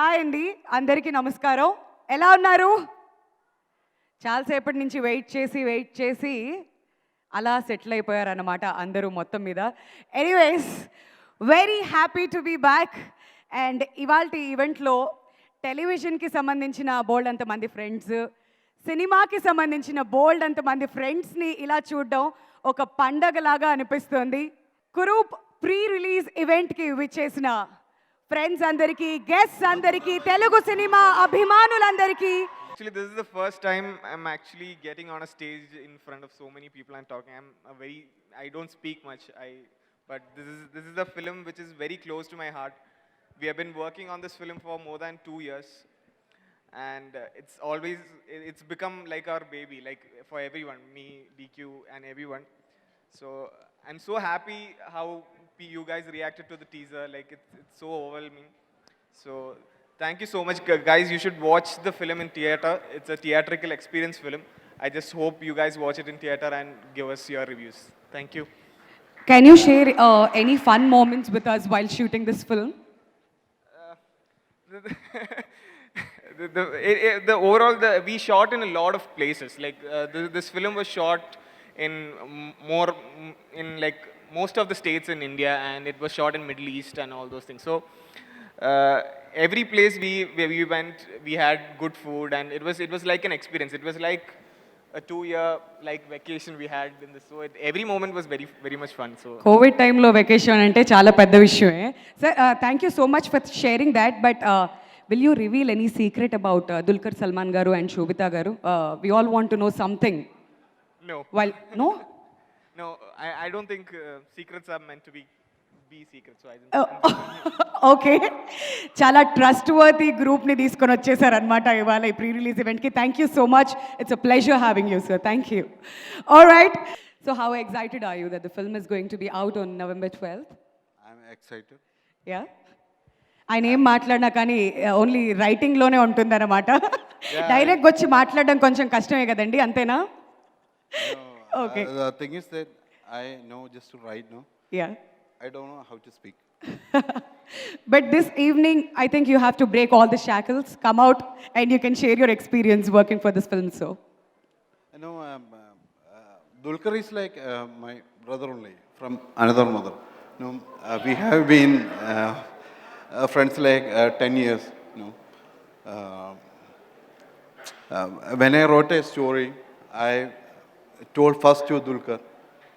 Hi అండి, అందరికీ నమస్కారం. ఎలా ఉన్నారు? చాలాసేపటి నుంచి వెయిట్ చేసి అలా సెటిల్ అయిపోయారన్నమాట అందరూ మొత్తం మీద. Anyways, very happy to be back. And ఇవాల్టి ఈవెంట్లో టెలివిజన్కి సంబంధించిన బోల్డ్ అంతమంది ఫ్రెండ్స్, సినిమాకి సంబంధించిన బోల్డ్ అంతమంది ఫ్రెండ్స్ని ఇలా చూడడం ఒక పండగలాగా అనిపిస్తుంది. కురూప్ ప్రీ రిలీజ్ ఈవెంట్కి విచ్చేసిన ఫ్రెండ్స్ అందరికీ, గెస్ట్స్ అందరికీ, తెలుగు సినిమా అభిమానులందరికీ. Actually, this is the first time I'm actually getting on a stage in front of so many people and talking. I don't speak much. But this is a film which is very close to my heart. We have been working on this film for more than 2 years, and it's become like our baby, like for everyone, me, DQ, and everyone. So I'm so happy how you guys reacted to the teaser. Like it's so overwhelming. So thank you so much, guys. You should watch the film in theater. It's a theatrical experience film. I just hope you guys watch it in theater and give us your reviews. Thank you. Can you share any fun moments with us while shooting this film? The overall, we shot in a lot of places. Like this film was shot in like most of the states in India, and it was shot in Middle East and all those things. So every place we went, we had good food, and it was like an experience. It was like a 2-year like vacation we had in this. So every moment was very, very much fun. So Covid టైంలో vacation అంటే చాలా పెద్ద విషయమే. Sir, thank you so much for sharing that. But will you reveal any secret about Dulquer Salmaan garu and Sobhita garu? We all want to know something. no, no no, I don't think secrets are meant to be secrets. So I didn't. Okay, చాలా trustworthy గ్రూప్ని తీసుకొని వచ్చేసారనమాట ఇవాళ ఈ pre release ఈవెంట్కి. Thank you so much. It's a pleasure having you, sir. Thank you. All right, so how excited are you that the film is going to be out on November 12th? I'm excited. Yeah, ఆయన ఏం మాట్లాడినా కానీ only రైటింగ్లోనే ఉంటుందన్నమాట. Direct వచ్చి మాట్లాడడం కొంచెం కష్టమే కదండి, అంతేనా? Okay. The thing is that I know just to write, no? Yeah. I don't know how to speak. But this evening, I think you have to break all the shackles, come out, and you can share your experience working for this film. So, I know Dulkar is like my brother only from another mother. No, we have been friends like 10 years. No, when I wrote a story, I told first to Dulkar.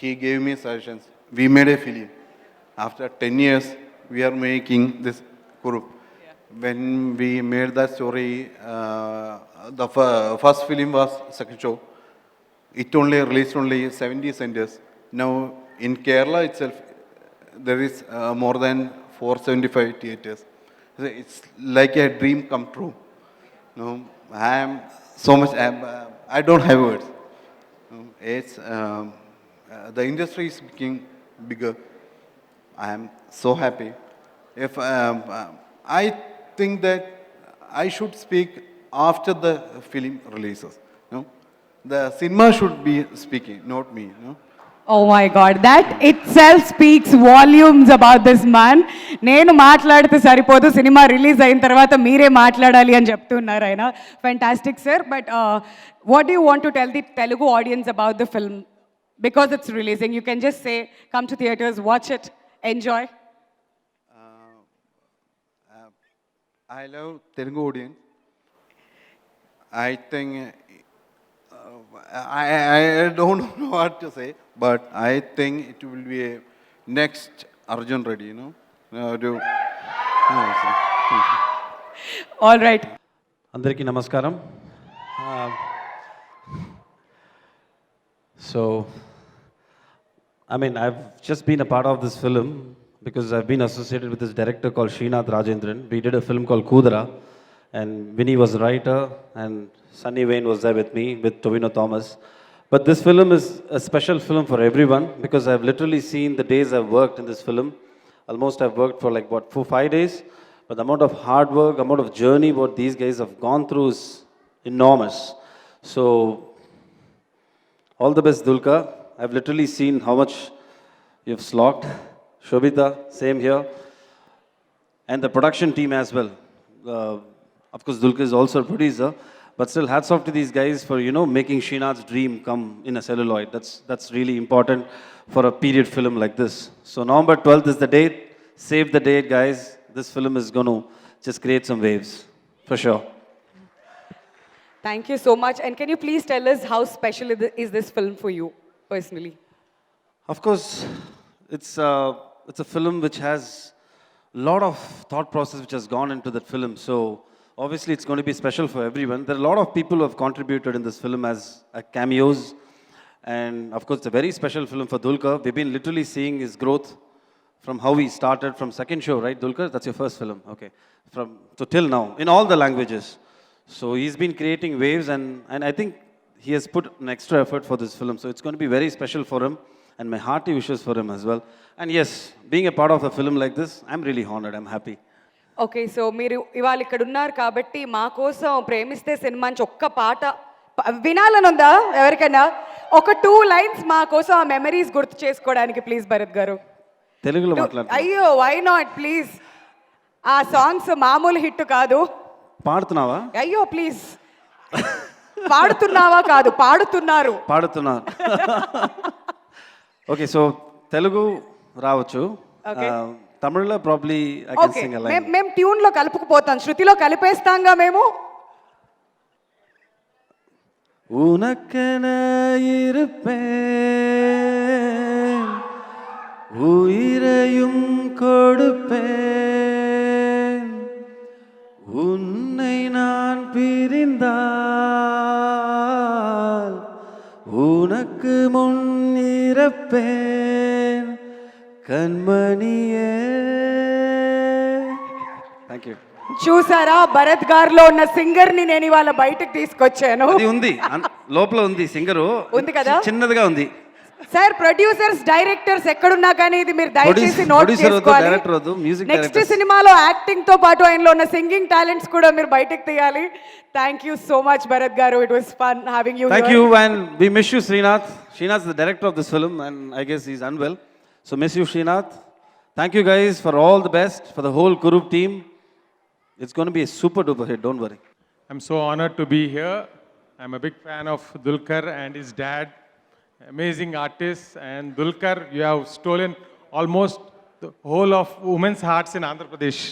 He gave me suggestions. We made a film. After 10 years, we are making this Kurup. When we made that story, the first film was second show. It only released only 70 centers. Now in Kerala itself, there is more than 475 theaters. So it's like a dream come true. No, I am so much. I don't have words. It's the industry is becoming bigger. I am so happy. If I think that I should speak after the film releases. No, the cinema should be speaking, not me. No. oh my God, that itself speaks volumes about this man. నేను మాట్లాడితే సరిపోదు, cinema release అయిన తర్వాత మీరే మాట్లాడాలి అని చెప్తున్నారు ఆయన. Fantastic, sir. But what do you want to tell the Telugu audience about the film? Because it's releasing, you can just say, come to theaters, watch it, enjoy. I love Telugu audience. I think I don't know what to say, but I think it will be a next Arjun Reddy, you know. All right. అందరికీ నమస్కారం. So, I mean, I've just been a part of this film because I've been associated with this director called Srinath Rajendran. We did a film called Kudra, and Vinny was the writer, and Sunny Wayne was there with me, with Tovino Thomas. But this film is a special film for everyone because I've literally seen the days I've worked in this film. Almost I've worked for like, 4-5 days. But the amount of hard work, amount of journey what these guys have gone through is enormous. So, all the best, Dulkar. I've literally seen how much you've slogged. Shobita, same here. And the production team as well. of course, Dulquer is also a producer, but still, hats off to these guys for, you know, making Srinath's dream come in a celluloid. That's really important for a period film like this. So November 12th is the date. Save the date, guys. This film is going to just create some waves, for sure. Thank you so much. And can you please tell us how special is this film for you personally? Of course, it's a film which has a lot of thought process which has gone into that film. So obviously, it's going to be special for everyone. There are a lot of people who have contributed in this film as cameos. And of course, it's a very special film for Dulquer. We've been literally seeing his growth from how he started from second show, right, Dulquer? That's your first film, okay. So till now, in all the languages. So he's been creating waves, and I think he has put an extra effort for this film. So it's going to be very special for him, and my hearty wishes for him as well. And yes, being a part of a film like this, I'm really honored, I'm happy. Okay so మీరు ఇవాళ ఇక్కడ ఉన్నారు కాబట్టి మా కోసం ప్రేమిస్తే cinema నుంచి ఒక్క పాట వినాలని ఉందా ఎవరికైనా ఒక 2 లైన్స్ మా కోసం ఆ మెమరీస్ గుర్తు చేసుకోవడానికి ప్లీజ్ భరత్ గారు తెలుగులో మాట్లాడు. అయ్యో వై నాట్ ప్లీజ్ ఆ సాంగ్స్ మామూలు హిట్ కాదు పాడుతున్నావా? అయ్యో ప్లీజ్ పాడుతున్నావా కాదు పాడుతున్నారు ఓకే సో తెలుగు రావచ్చు. తమిళ్లో probably I can sing a line. మేము ట్యూన్ లో కలుపుకుపోతాం, శృతిలో కలిపేస్తాంగా మేము. உனக்கென இருப்பேன், உயிரையும் கொடுப்பேன், உன்னை நான் பிரிந்தால் உனக்கு முன் இறப்பேன் కన్మణియే. Thank you. చూసారా భరత్ గారిలో ఉన్న సింగర్ ని నేను ఇవాళ బయటకు తీసుకొచ్చాను. అది ఉంది లోపల ఉంది సింగరు ఉంది కదా, చిన్నదిగా ఉంది. సార్ ప్రొడ్యూసర్స్ డైరెక్టర్స్ ఎక్కడున్నా కానీ ఇది మీరు దయచేసి నోట్ చేసుకోవాలి. నెక్స్ట్ సినిమాలో యాక్టింగ్ తో పాటు ఆయనలో ఉన్న సింగింగ్ టాలెంట్స్ కూడా మీరు బయటకు తీయాలి. Thank you so much Bharat గారు, it was fun having you. Thank you and we miss you Srinath. Srinath is the director of this film and I guess he is unwell. So miss you, Srinath. Thank you guys for all the best, for the whole Kurup team. It's going to be a super duper hit, don't worry. I'm so honored to be here. I'm a big fan of Dulquer and his dad, amazing artists. And Dulquer, you have stolen almost the whole of women's hearts in Andhra Pradesh.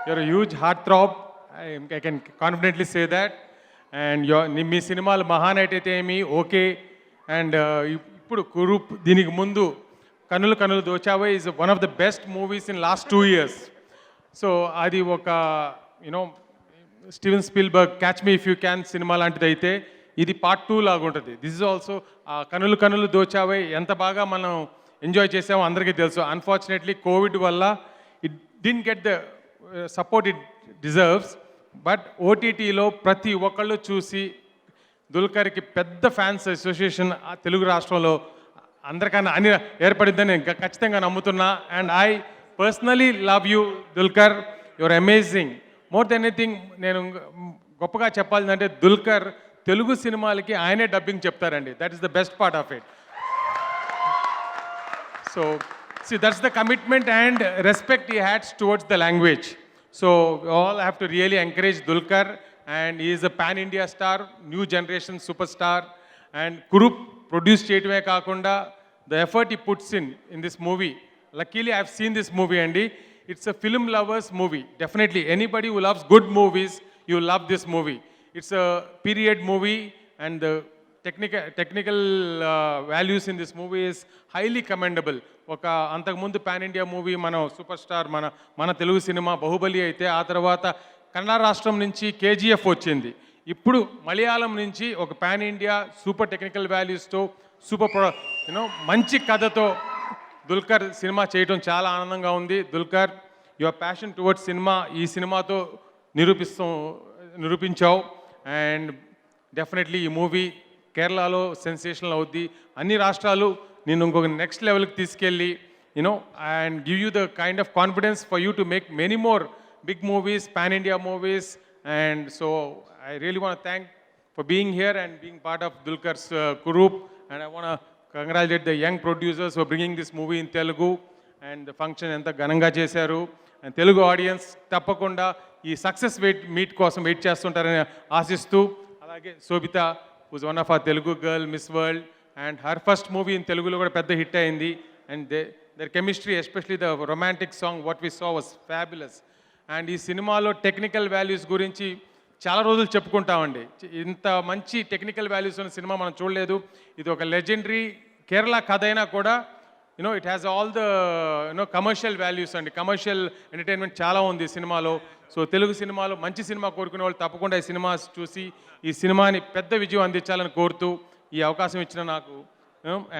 You're a huge heartthrob. I can confidently say that. And మీ సినిమాలు మహానైట్ అయితే ఏమి okay. And ఇప్పుడు కురూప్ దీనికి ముందు Kannulu Kannulu Dochaave is one of the best movies in last 2 years. So అది ఒక you know Steven Spielberg catch me if you can cinema లాంటిది అయితే ఇది పార్ట్ 2 లాగా ఉంటుంది. దిస్ ఇస్ ఆల్సో కన్నులు కన్నులు దోచావే ఎంత బాగా మనం ఎంజాయ్ చేసామో అందరికీ తెలుసు. అన్ఫార్చునేట్లీ కోవిడ్ వల్ల it didn't get the support it deserves. But ఓటీటీలో ప్రతి ఒక్కళ్ళు చూసి దుల్కర్కి పెద్ద ఫ్యాన్స్ అసోసియేషన్ తెలుగు రాష్ట్రంలో అందరికన్నా అని ఏర్పడిందని నేను ఖచ్చితంగా నమ్ముతున్నా. And I personally love you Dulquer, your amazing. More than anything నేను గొప్పగా చెప్పాలంటే దుల్కర్ తెలుగు సినిమాలకి ఆయనే డబ్బింగ్ చెప్తారండి. That is the best part of it. So that's the commitment and respect he had towards the language. So all have to really encourage Dulquer. And he is a pan-India star, new generation superstar. And Kurup produced చేయటమే కాకుండా the effort he puts in this movie. Luckily, I have seen this movie, Andy. It's a film lovers movie. Definitely, anybody who loves good movies, you love this movie. It's a period movie, and the technical values in this movie is highly commendable. ఒక అంతకుముందు pan-India movie మన super star మన Telugu cinema Baahubali అయితే ఆ తర్వాత కన్నడ రాష్ట్రం నుంచి KGF వచ్చింది. ఇప్పుడు మలయాళం నుంచి ఒక పాన్ ఇండియా సూపర్ టెక్నికల్ వాల్యూస్తో మంచి కథతో దుల్కర్ సినిమా చేయడం చాలా ఆనందంగా ఉంది. Dulquer your passion towards cinema ఈ సినిమాతో నిరూపించావు. అండ్ డెఫినెట్లీ ఈ మూవీ కేరళలో సెన్సేషనల్ అవుద్ది. అన్ని రాష్ట్రాలు నేను ఇంకొక నెక్స్ట్ లెవెల్కి తీసుకెళ్ళి and give you the kind of confidence for you to make many more big movies, pan-India movies. And so I really want to thank for being here and being part of Dulkar's Kurup. And I want to congratulate the young producers for bringing this movie in Telugu. And function ఎంత ఘనంగా చేశారు. And Telugu audience తప్పకుండా ఈ success meet కోసం wait చేస్తుంటారని ఆశిస్తూ, అలాగే Sobhita who's one of our Telugu girl miss world and her first movie in తెలుగులో కూడా పెద్ద హిట్ అయింది. And their chemistry especially the romantic song what we saw was fabulous. And ఈ సినిమాలో టెక్నికల్ వాల్యూస్ గురించి చాలా రోజులు చెప్పుకుంటామండి. ఇంత మంచి టెక్నికల్ వాల్యూస్ ఉన్న సినిమా మనం చూడలేదు. ఇది ఒక లెజెండరీ కేరళ కథ అయినా కూడా it has all the commercial values అండి. కమర్షియల్ ఎంటర్టైన్మెంట్ చాలా ఉంది ఈ సినిమాలో. సో తెలుగు సినిమాలో మంచి సినిమా కోరుకునే వాళ్ళు తప్పకుండా ఈ సినిమా చూసి ఈ సినిమాని పెద్ద విజయం అందించాలని కోరుతూ ఈ అవకాశం ఇచ్చిన నాకు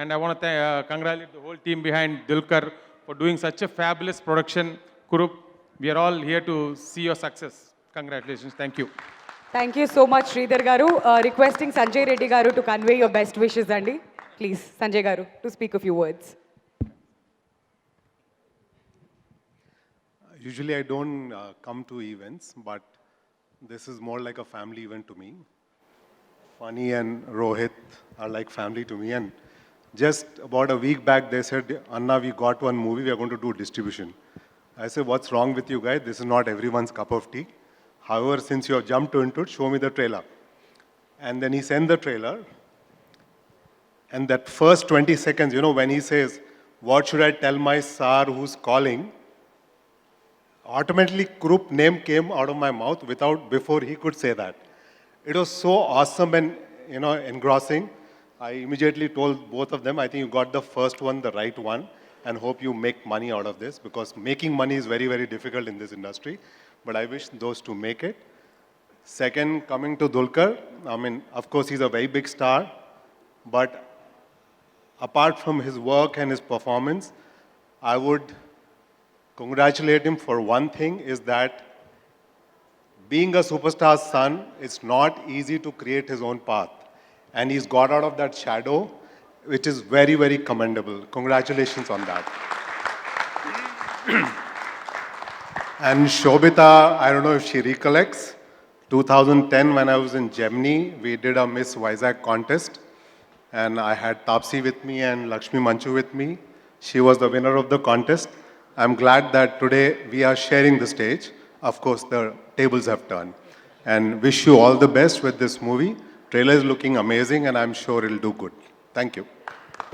and I want congratulate the whole team behind Dulquer for doing such a fabulous production. Kurup, we are all here to see your success. Congratulations. Thank you. Thank you so much, Sridhar garu. Requesting Sanjay Reddy garu to convey your best wishes, Andy. Please, Sanjay garu, to speak a few words. Usually I don't come to events, but this is more like a family event to me. Funny and Rohit are like family to me. And just about a week back, they said, Anna, we got one movie, we are going to do distribution. I said, what's wrong with you guys? This is not everyone's cup of tea. However, since you have jumped into it, show me the trailer. And then he sent the trailer. And that first 20 seconds, when he says, what should I tell my sir who's calling? Automatically, Krupp name came out of my mouth before he could say that. It was so awesome and, engrossing. I immediately told both of them, I think you got the first one, the right one, and hope you make money out of this, because making money is very, very difficult in this industry. But I wish those to make it. Second, coming to Dulquer, of course, he's a very big star, but apart from his work and his performance, I would congratulate him for one thing, is that being a superstar's son, it's not easy to create his own path. And he's got out of that shadow, which is very, very commendable. Congratulations on that. And Shobita, I don't know if she recollects, 2010 when I was in Gemini, we did a Miss Vizag contest. And I had Tapsi with me and Lakshmi Manchu with me. She was the winner of the contest. I'm glad that today we are sharing the stage. Of course, the tables have turned. And wish you all the best with this movie. Trailer is looking amazing and I'm sure it'll do good. Thank you.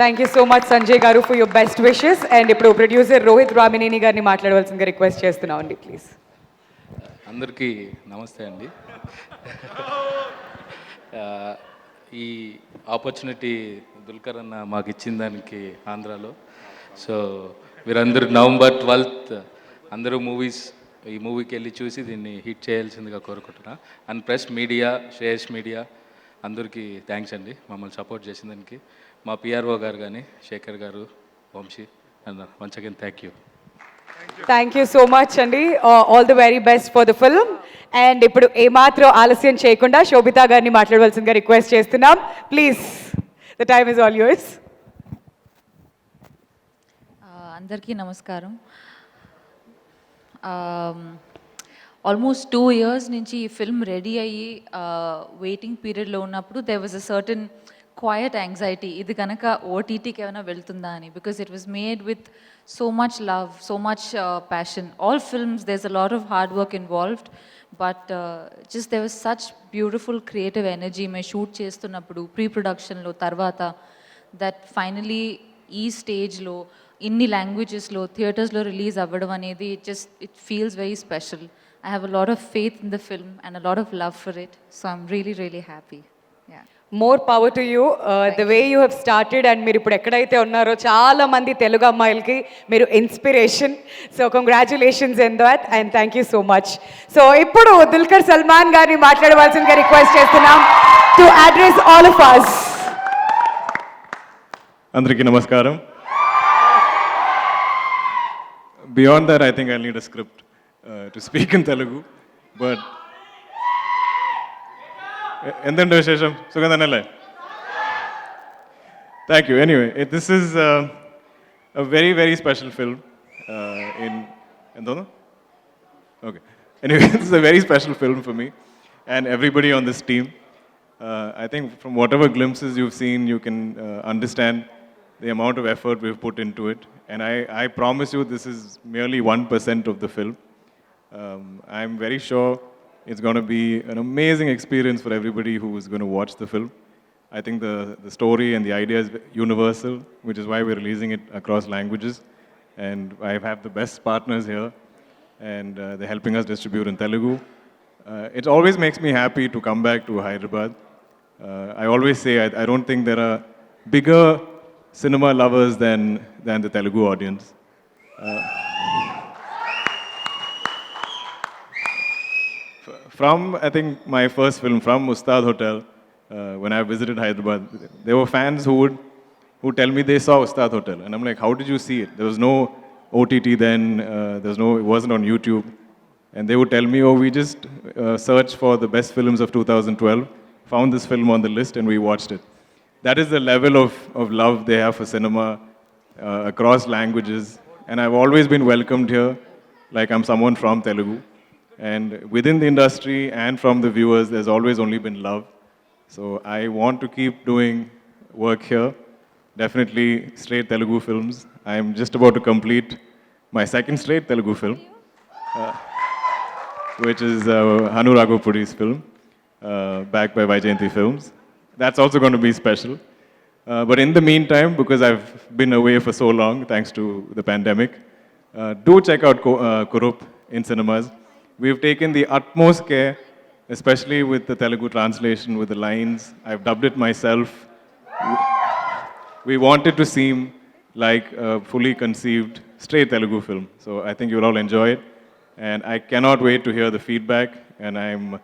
Thank you so much, Sanjay garu, for your best wishes. And ఇప్పుడు producer Rohit Ramineni గారిని మాట్లాడవలసిందిగా request చేస్తున్నాం అండి, please. అందరికీ నమస్తే అండి. ఈ opportunity Dulquer అన్న మాకు ఇచ్చిన దానికి ఆంధ్రాలో. సో మీరందరూ నవంబర్ 12th అందరూ ఈ మూవీకి వెళ్ళి చూసి దీన్ని హిట్ చేయాల్సిందిగా కోరుకుంటున్నా. And press media, Shreyas media అందరికీ థ్యాంక్స్ అండి మమ్మల్ని సపోర్ట్ చేసిన దానికి. మా పిఆర్ఓ గారు కానీ, శేఖర్ గారు, Vamsi, and once again thank you. Thank you so much అండి. All the very best for the film. And ఇప్పుడు ఏమాత్రం ఆలస్యం చేయకుండా శోభిత గారిని మాట్లాడవలసిందిగా రిక్వెస్ట్ చేస్తున్నాం. Please, the time is all yours. అందరికీ నమస్కారం. ఆల్మోస్ట్ 2 years నుంచి ఈ ఫిల్మ్ రెడీ అయ్యి వెయిటింగ్ పీరియడ్లో ఉన్నప్పుడు there was a certain quiet anxiety, ఇది కనుక ఓటీటీకి ఏమైనా వెళ్తుందా అని, because it was made with so much love, so much passion. All films there's a lot of hard work involved, but just there was such beautiful creative energy మేము shoot చేస్తున్నప్పుడు, pre ప్రొడక్షన్లో, తర్వాత that finally ఈ స్టేజ్లో ఇన్ని లాంగ్వేజెస్లో థియేటర్స్లో release అవ్వడం అనేది it feels very special. I have a lot of faith in the film and a lot of love for it, so I'm really, really happy. Yeah. More power to you. The way you have started and మీరు ఇప్పుడు ఎక్కడైతే ఉన్నారో చాలా మంది తెలుగు అమ్మాయిలకి మీరు inspiration. So congratulations in that and thank you so much. So ఇప్పుడు దుల్కర్ సల్మాన్ గారిని మాట్లాడవలసిందిగా రిక్వెస్ట్ చేస్తున్నాం to address all of us. అందరికీ నమస్కారం. Beyond that, I think I'll need a script to speak in Telugu, but endandu vishesham sugandhanale. Thank you. Anyway, this is a very, very special film in endono. Okay. Anyway, this is a very special film for me and everybody on this team. I think from whatever glimpses you've seen, you can understand the amount of effort we've put into it. And I promise you, this is merely 1% of the film. I'm very sure it's going to be an amazing experience for everybody who is going to watch the film. I think the story and the idea is universal, which is why we're releasing it across languages. And I have the best partners here, and they're helping us distribute in Telugu. It always makes me happy to come back to Hyderabad. I always say I don't think there are bigger cinema lovers than the Telugu audience. From, I think, my first film, from Ustad Hotel, when I visited Hyderabad, there were fans who tell me they saw Ustad Hotel. And I'm like, how did you see it? There was no OTT then, it wasn't on YouTube. And they would tell me, oh, we just searched for the best films of 2012, found this film on the list, and we watched it. That is the level of love they have for cinema across languages. And I've always been welcomed here, like I'm someone from Telugu. And within the industry and from the viewers, there's always only been love. So I want to keep doing work here. Definitely straight Telugu films. I'm just about to complete my second straight Telugu film, which is Hanu Raghupudi's film, backed by Vaijayanti Films. That's also going to be special. But in the meantime, because I've been away for so long, thanks to the pandemic, do check out Kurup in cinemas. We've taken the utmost care, especially with the Telugu translation, with the lines. I've dubbed it myself. We want it to seem like a fully conceived, straight Telugu film. So I think you'll all enjoy it. And I cannot wait to hear the feedback. And I'm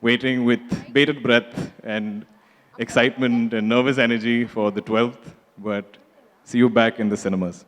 waiting with bated breath and excitement and nervous energy for the 12th. But see you back in the cinemas.